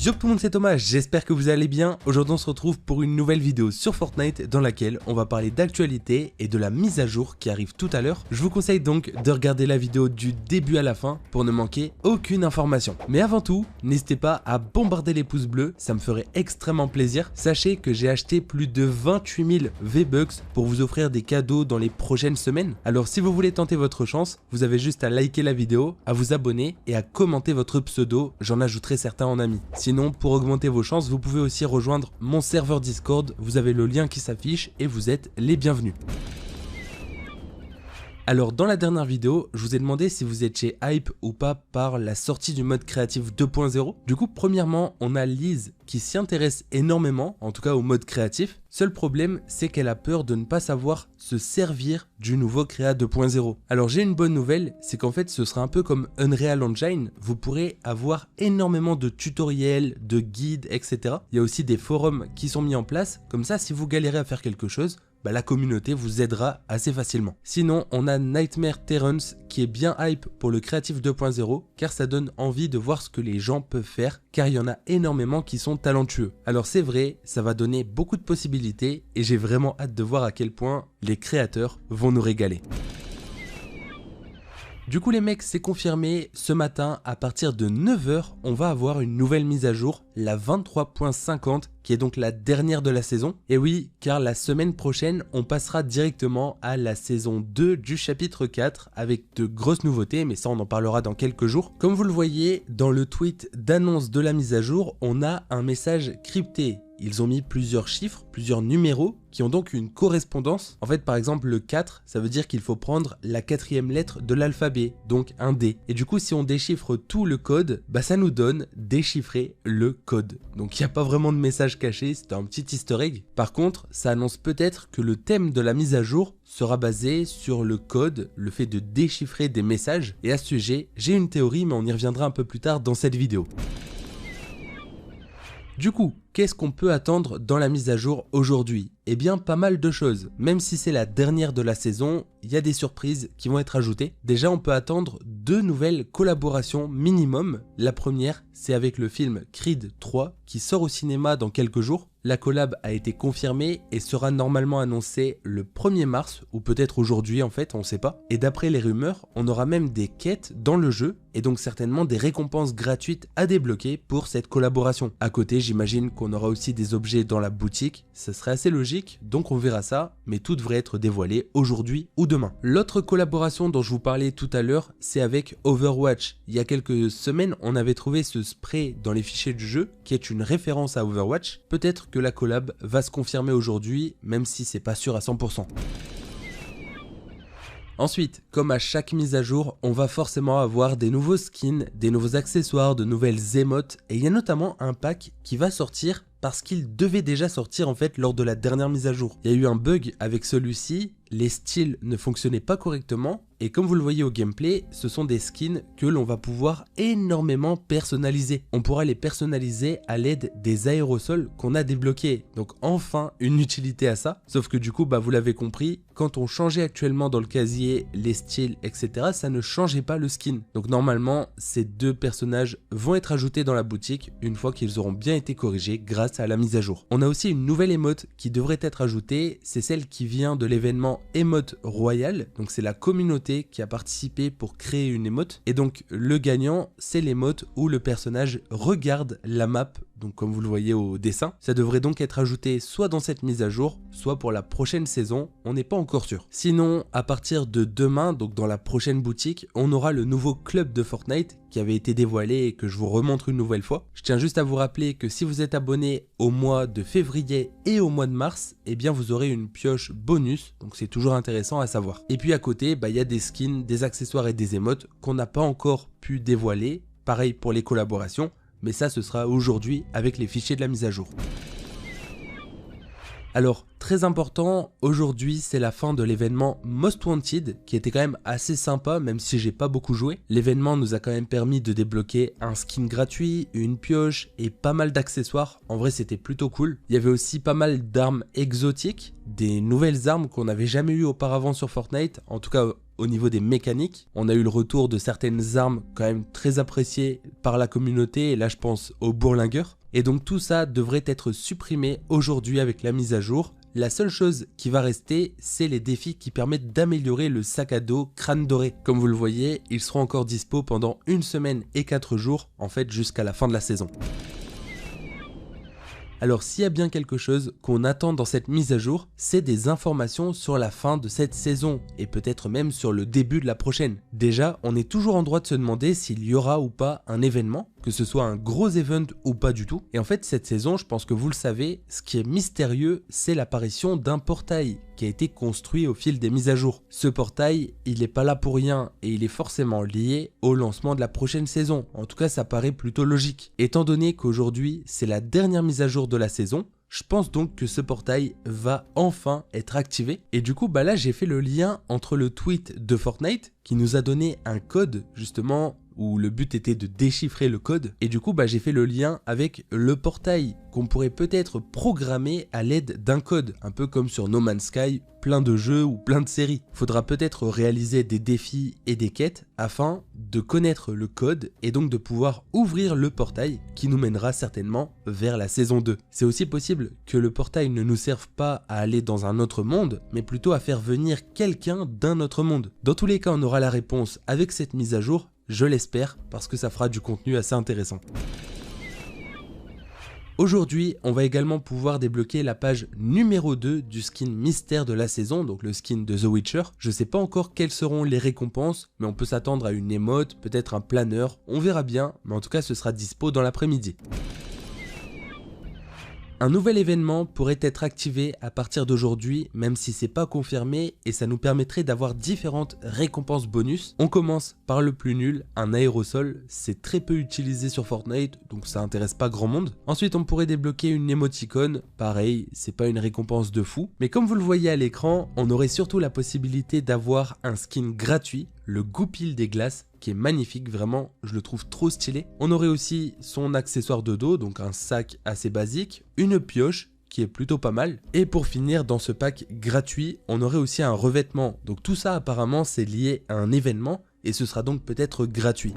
Yo tout le monde, c'est Thomas, j'espère que vous allez bien. Aujourd'hui on se retrouve pour une nouvelle vidéo sur Fortnite dans laquelle on va parler d'actualité et de la mise à jour qui arrive tout à l'heure. Je vous conseille donc de regarder la vidéo du début à la fin pour ne manquer aucune information. Mais avant tout, n'hésitez pas à bombarder les pouces bleus, ça me ferait extrêmement plaisir. Sachez que j'ai acheté plus de 28 000 V-Bucks pour vous offrir des cadeaux dans les prochaines semaines. Alors si vous voulez tenter votre chance, vous avez juste à liker la vidéo, à vous abonner et à commenter votre pseudo, j'en ajouterai certains en amis. Sinon, pour augmenter vos chances, vous pouvez aussi rejoindre mon serveur Discord, vous avez le lien qui s'affiche et vous êtes les bienvenus. Alors dans la dernière vidéo, je vous ai demandé si vous étiez hype ou pas par la sortie du mode créatif 2.0. Du coup, premièrement, on a Liz qui s'y intéresse énormément, en tout cas au mode créatif. Seul problème, c'est qu'elle a peur de ne pas savoir se servir du nouveau Créa 2.0. Alors j'ai une bonne nouvelle, c'est qu'en fait ce sera un peu comme Unreal Engine, vous pourrez avoir énormément de tutoriels, de guides, etc. Il y a aussi des forums qui sont mis en place, comme ça si vous galérez à faire quelque chose, la communauté vous aidera assez facilement. Sinon, on a Nightmare Terrence qui est bien hype pour le Créatif 2.0 car ça donne envie de voir ce que les gens peuvent faire car il y en a énormément qui sont talentueux. Alors c'est vrai, ça va donner beaucoup de possibilités et j'ai vraiment hâte de voir à quel point les créateurs vont nous régaler. Du coup les mecs, c'est confirmé, ce matin à partir de 9 h, on va avoir une nouvelle mise à jour, la 23.50 qui est donc la dernière de la saison. Et oui, car la semaine prochaine, on passera directement à la saison 2 du chapitre 4 avec de grosses nouveautés, mais ça on en parlera dans quelques jours. Comme vous le voyez, dans le tweet d'annonce de la mise à jour, on a un message crypté. Ils ont mis plusieurs chiffres, plusieurs numéros qui ont donc une correspondance. En fait, par exemple, le 4, ça veut dire qu'il faut prendre la 4e lettre de l'alphabet, donc un D. Et du coup, si on déchiffre tout le code, ça nous donne déchiffrer le code. Donc il n'y a pas vraiment de message caché, c'est un petit easter egg. Par contre, ça annonce peut-être que le thème de la mise à jour sera basé sur le code, le fait de déchiffrer des messages. Et à ce sujet, j'ai une théorie, mais on y reviendra un peu plus tard dans cette vidéo. Du coup, qu'est-ce qu'on peut attendre dans la mise à jour aujourd'hui? Eh bien, pas mal de choses. Même si c'est la dernière de la saison, il y a des surprises qui vont être ajoutées. Déjà, on peut attendre 2 nouvelles collaborations minimum. La première, c'est avec le film Creed 3 qui sort au cinéma dans quelques jours. La collab a été confirmée et sera normalement annoncée le 1er mars ou peut-être aujourd'hui en fait, on ne sait pas. Et d'après les rumeurs, on aura même des quêtes dans le jeu et donc certainement des récompenses gratuites à débloquer pour cette collaboration. À côté, j'imagine qu'on aura aussi des objets dans la boutique, ça serait assez logique, donc on verra ça, mais tout devrait être dévoilé aujourd'hui ou demain. L'autre collaboration dont je vous parlais tout à l'heure, c'est avec Overwatch. Il y a quelques semaines, on avait trouvé ce spray dans les fichiers du jeu qui est une référence à Overwatch. Peut-être que la collab va se confirmer aujourd'hui, même si c'est pas sûr à 100%. Ensuite, comme à chaque mise à jour, on va forcément avoir des nouveaux skins, des nouveaux accessoires, de nouvelles émotes, et il y a notamment un pack qui va sortir parce qu'il devait déjà sortir en fait lors de la dernière mise à jour. Il y a eu un bug avec celui-ci, les styles ne fonctionnaient pas correctement, et comme vous le voyez au gameplay, ce sont des skins que l'on va pouvoir énormément personnaliser. On pourra les personnaliser à l'aide des aérosols qu'on a débloqués. Donc enfin une utilité à ça. Sauf que du coup, vous l'avez compris, quand on changeait actuellement dans le casier les styles, etc., ça ne changeait pas le skin. Donc normalement, ces 2 personnages vont être ajoutés dans la boutique une fois qu'ils auront bien été corrigés grâce à la mise à jour. On a aussi une nouvelle émote qui devrait être ajoutée, c'est celle qui vient de l'événement Emote Royal. Donc c'est la communauté qui a participé pour créer une émote et donc le gagnant c'est l'émote où le personnage regarde la map, donc comme vous le voyez au dessin. Ça devrait donc être ajouté soit dans cette mise à jour, soit pour la prochaine saison, on n'est pas encore sûr. Sinon, à partir de demain, donc dans la prochaine boutique, on aura le nouveau club de Fortnite qui avait été dévoilé et que je vous remontre une nouvelle fois. Je tiens juste à vous rappeler que si vous êtes abonné au mois de février et au mois de mars, eh bien vous aurez une pioche bonus, donc c'est toujours intéressant à savoir. Et puis à côté, il y a des skins, des accessoires et des émotes qu'on n'a pas encore pu dévoiler, pareil pour les collaborations, mais ça ce sera aujourd'hui avec les fichiers de la mise à jour. Alors très important, aujourd'hui c'est la fin de l'événement Most Wanted qui était quand même assez sympa même si j'ai pas beaucoup joué. L'événement nous a quand même permis de débloquer un skin gratuit, une pioche et pas mal d'accessoires. En vrai c'était plutôt cool. Il y avait aussi pas mal d'armes exotiques, des nouvelles armes qu'on n'avait jamais eues auparavant sur Fortnite, en tout cas au niveau des mécaniques. On a eu le retour de certaines armes quand même très appréciées par la communauté et là je pense au bourlingueur. Et donc tout ça devrait être supprimé aujourd'hui avec la mise à jour. La seule chose qui va rester, c'est les défis qui permettent d'améliorer le sac à dos crâne doré. Comme vous le voyez, ils seront encore dispo pendant 1 semaine et 4 jours, en fait jusqu'à la fin de la saison. Alors s'il y a bien quelque chose qu'on attend dans cette mise à jour, c'est des informations sur la fin de cette saison et peut-être même sur le début de la prochaine. Déjà, on est toujours en droit de se demander s'il y aura ou pas un événement, que ce soit un gros event ou pas du tout. Et en fait cette saison, je pense que vous le savez, ce qui est mystérieux, c'est l'apparition d'un portail qui a été construit au fil des mises à jour. Ce portail, il n'est pas là pour rien et il est forcément lié au lancement de la prochaine saison. En tout cas, ça paraît plutôt logique. Étant donné qu'aujourd'hui, c'est la dernière mise à jour de la saison, je pense donc que ce portail va enfin être activé. Et du coup, là, j'ai fait le lien entre le tweet de Fortnite qui nous a donné un code justement où le but était de déchiffrer le code. Et du coup, j'ai fait le lien avec le portail qu'on pourrait peut-être programmer à l'aide d'un code, un peu comme sur No Man's Sky, plein de jeux ou plein de séries. Il faudra peut-être réaliser des défis et des quêtes afin de connaître le code et donc de pouvoir ouvrir le portail qui nous mènera certainement vers la saison 2. C'est aussi possible que le portail ne nous serve pas à aller dans un autre monde, mais plutôt à faire venir quelqu'un d'un autre monde. Dans tous les cas, on aura la réponse avec cette mise à jour. Je l'espère, parce que ça fera du contenu assez intéressant. Aujourd'hui, on va également pouvoir débloquer la page numéro 2 du skin mystère de la saison, donc le skin de The Witcher. Je sais pas encore quelles seront les récompenses, mais on peut s'attendre à une émote, peut-être un planeur, on verra bien, mais en tout cas ce sera dispo dans l'après-midi. Un nouvel événement pourrait être activé à partir d'aujourd'hui, même si c'est pas confirmé, et ça nous permettrait d'avoir différentes récompenses bonus. On commence par le plus nul, un aérosol, c'est très peu utilisé sur Fortnite, donc ça intéresse pas grand monde. Ensuite on pourrait débloquer une émoticône, pareil, c'est pas une récompense de fou, mais comme vous le voyez à l'écran, on aurait surtout la possibilité d'avoir un skin gratuit, le Goupil des glaces, qui est magnifique, vraiment, je le trouve trop stylé. On aurait aussi son accessoire de dos, donc un sac assez basique, une pioche, qui est plutôt pas mal. Et pour finir, dans ce pack gratuit, on aurait aussi un revêtement. Donc tout ça, apparemment, c'est lié à un événement, et ce sera donc peut-être gratuit.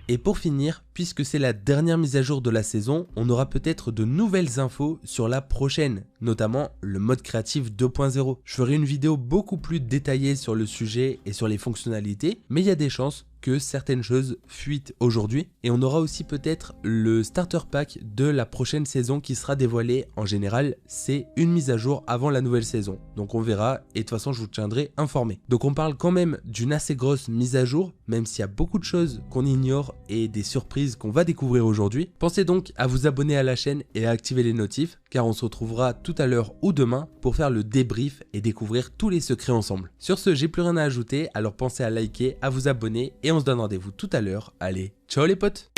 Et pour finir, puisque c'est la dernière mise à jour de la saison, on aura peut-être de nouvelles infos sur la prochaine, notamment le mode créatif 2.0. Je ferai une vidéo beaucoup plus détaillée sur le sujet et sur les fonctionnalités, mais il y a des chances que certaines choses fuitent aujourd'hui. Et on aura aussi peut-être le starter pack de la prochaine saison qui sera dévoilé. En général, c'est une mise à jour avant la nouvelle saison. Donc on verra et de toute façon je vous tiendrai informé. Donc on parle quand même d'une assez grosse mise à jour, même s'il y a beaucoup de choses qu'on ignore et des surprises qu'on va découvrir aujourd'hui. Pensez donc à vous abonner à la chaîne et à activer les notifs, car on se retrouvera tout à l'heure ou demain pour faire le débrief et découvrir tous les secrets ensemble. Sur ce, j'ai plus rien à ajouter, alors pensez à liker, à vous abonner et on se donne rendez-vous tout à l'heure. Allez, ciao les potes!